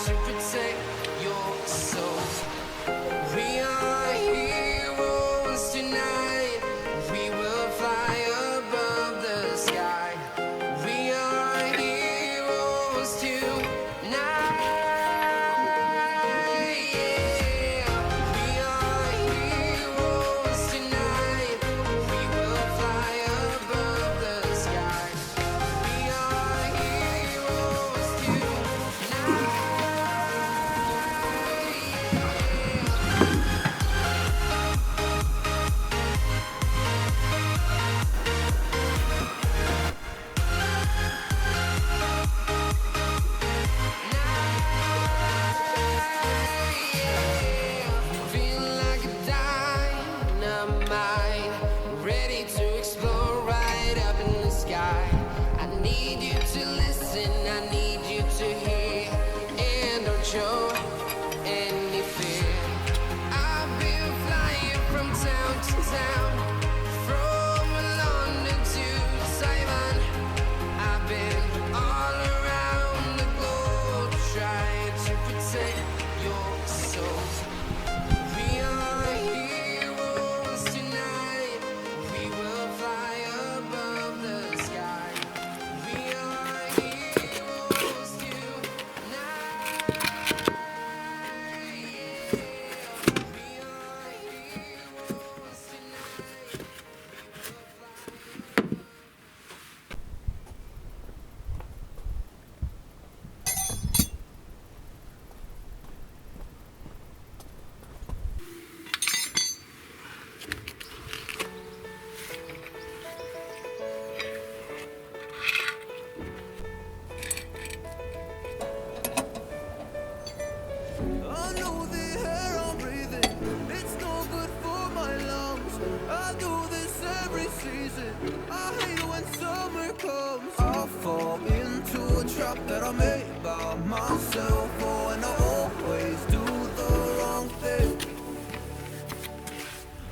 to protect your soul. We are heroes tonight. We will fly above the sky. We are heroes tonight. Yeah. We are heroes tonight. We will fly above the sky. We are heroes tonight. Feel like a dynamite, ready to explode right up in the sky. I need you to listen, I need you to hear, and don't show any fear. I've been flying from town to town, from London to Taiwan. I've been all around the globe trying to protect your soul. We are heroes tonight. We will fly above the sky. We are heroes tonight. Yeah. We are heroes tonight. I know the air I'm breathing, it's no good for my lungs. I do this every season, I hate when summer comes. I fall into a trap that I made by myself. Oh, and I always do the wrong thing.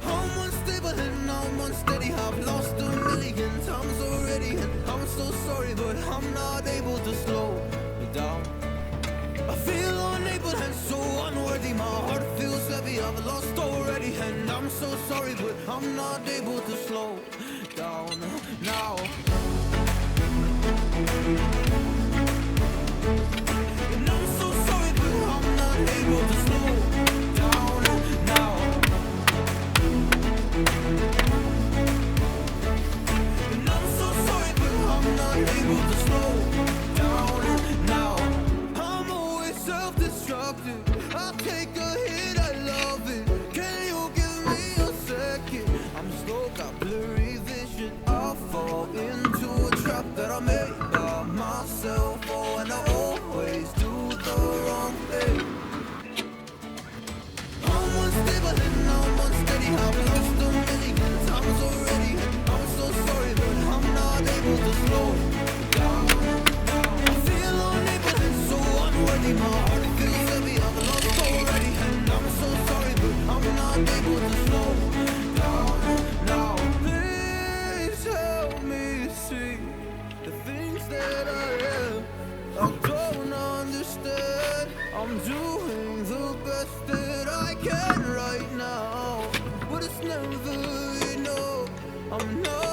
I'm unstable and I'm unsteady, I've lost a million times already. And I'm so sorry, but I'm not able to slow down. I feel unable and so unworthy. My heart feels heavy, I've lost already. And I'm so sorry, but I'm not able to slow down now. And I'm so sorry, but I'm not able to slow down now. And I'm so sorry, but I'm not able to slow down now. I'm always self-destructive. I take a hit, I love it. Can you give me a second? I'm slow, got blurry vision. I fall into a trap that I made by myself. Oh, and I always do the wrong thing. I'm unstable and I'm unsteady. I've lost a million times already. I'm so sorry, but I'm not able to slow down. I feel unable and so unworthy. My heart feels heavy, I've lost already. And I'm so sorry, but I'm not able to slow down now. Please help me see the things that I am. I don't understand. I'm doing the best that I can right now, but it's never enough. I'm not